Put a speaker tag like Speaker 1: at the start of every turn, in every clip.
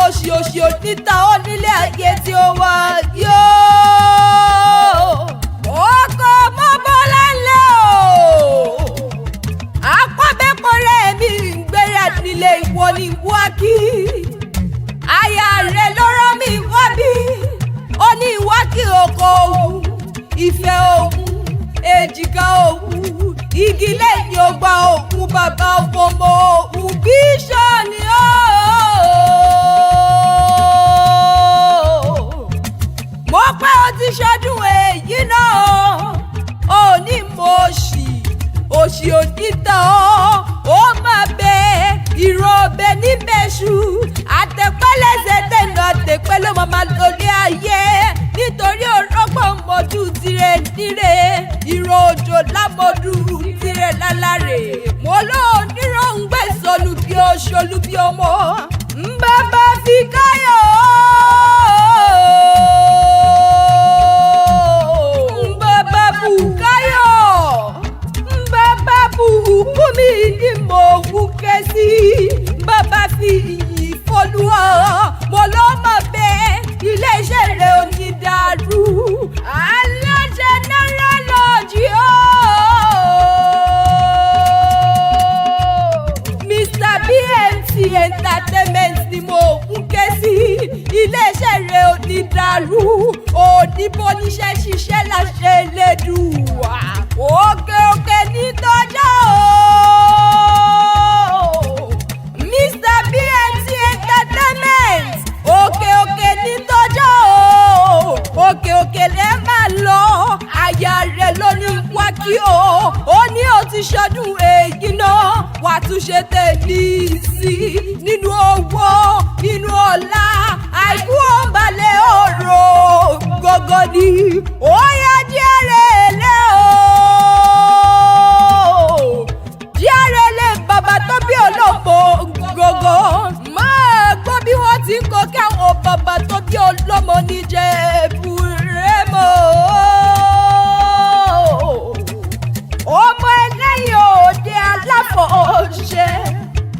Speaker 1: òṣì onítà ó nílé ayé tí ó wá yó. Ọkọ̀ mọ́bọ́lá ńlẹ̀ o. Akọ́bẹ́kọ̀rẹ́ mi ń gbéra nílé ìwọ ni wá kí. Aya rẹ̀ ló rán mi wá bí. Ó ní wá kí oko òun, ìfẹ́ òun, èjìká òun, igi lẹ́yìn ọgbà òun, bàbá ọmọ òun bí sọ́ni ó. Mo pẹ́ o ti ṣọdún èyí náà, ó ní mo òṣì òtítọ́ ó máa bẹ ìran ọbẹ̀ níbẹ̀ṣù àtẹ̀pẹ́lẹ́sẹ̀ tẹ̀nu àtẹ̀pẹ́ ló máa lórí ayé nítorí orógbó mọ́dú tirẹ̀ níre ìran òjò lámọ́dú tirẹ̀ lálàrè mo ló níròǹgbẹ sọnù bí oṣolú bí ọmọ ń bàbá fi káyọ̀. Kúmi ni mo wú ké sí bàbá fi ìyìn fọlúwa mo ló mọ̀ bẹ́ẹ̀ iléeṣẹ́ rẹ̀ ò ní dàrú aláṣẹ náírà lọ́jì ó. Mr. BMT Entertainment ni mo wú ké sí iléeṣẹ́ rẹ̀ ò ní dàrú òní bó níṣẹ́ ṣiṣẹ́ láṣẹ Elédùà òkè òkè ní tọ́jà o. Mr. BMT Entertainment òkè òkè ní tọ́jà o. Òkè òkè lẹ́ máa lọ àyà rẹ̀ ló ní wá kí o. Ó ní o ti ṣọdún èyí náà wàá tún ṣe tẹ̀lé sí nínú owó nínú ọlá àìkú ọ̀bàlẹ̀ ọ̀rọ̀ gọ́gọ́ ni ó yá díẹ̀ rẹ̀ lẹ́ o. Bàbá tó bí olóògbò gògó máa gbọ́ bí wọ́n ti ń kó káwọn bàbá tó bí olómọ ní IJEBU REMO. Ọmọ ẹlẹ́yìn òde aláfọ̀ọ́ṣe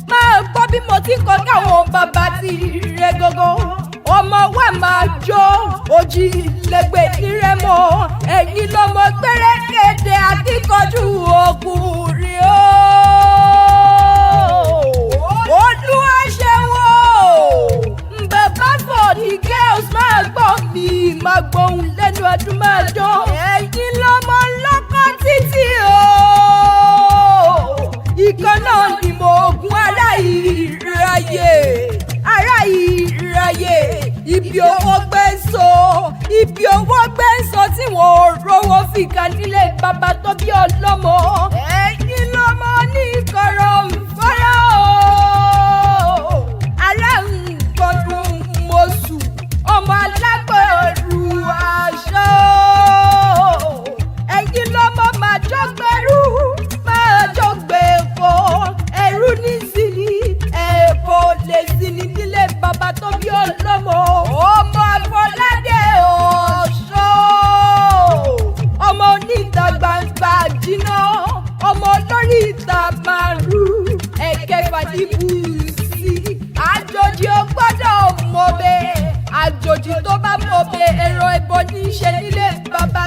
Speaker 1: máa gbọ́ bí mo ti ń kó káwọn bàbá ti rẹ gògó. Ọmọ wa máa jó òjìlẹ́gbẹ̀ ní REMO ẹ̀yin lọ́mọ gbẹ́rẹ́gẹ́dẹ́ akíkanjú ọkùnrin o. Olúwa ṣeun o bàbá for the girls máa gbọ́ mi máa gbóhùn lẹ́nu ọdún máa dán ẹ̀yin lọ́mọ lọ́kọ́ títí o. Ìkan náà ni mo gun ará ìráyè ibi owó gbé ń so tí wọ́n ò rówó fìkà nílé bàbá tó bí ọlọ́mọ ẹ̀yin lọ́mọ ní kọ̀rọ̀ ń fọ́rọ̀ o. Aláǹgbọ̀dún mọ̀sù ọmọ alágbèrú aṣọ ẹ̀yin lọ́mọ máa jọ́gbẹ́rú máa jọ́gbẹ́ ẹ̀kọ́ ẹ̀rú ní sílí ẹ̀kọ́ lè sílí nílé bàbá tó bí ọlọ́mọ ọmọ Afọládé ọ̀ṣọ́ ọmọ oníta gbangba jìnnà ọmọ olórí ìta márùn ẹ̀kẹfà níbù sí àjòjì ó gbọ́dọ̀ mọ̀bẹ àjòjì tó bá mọ̀bẹ ẹ̀rọ ìbọn ní í ṣe nílé bàbá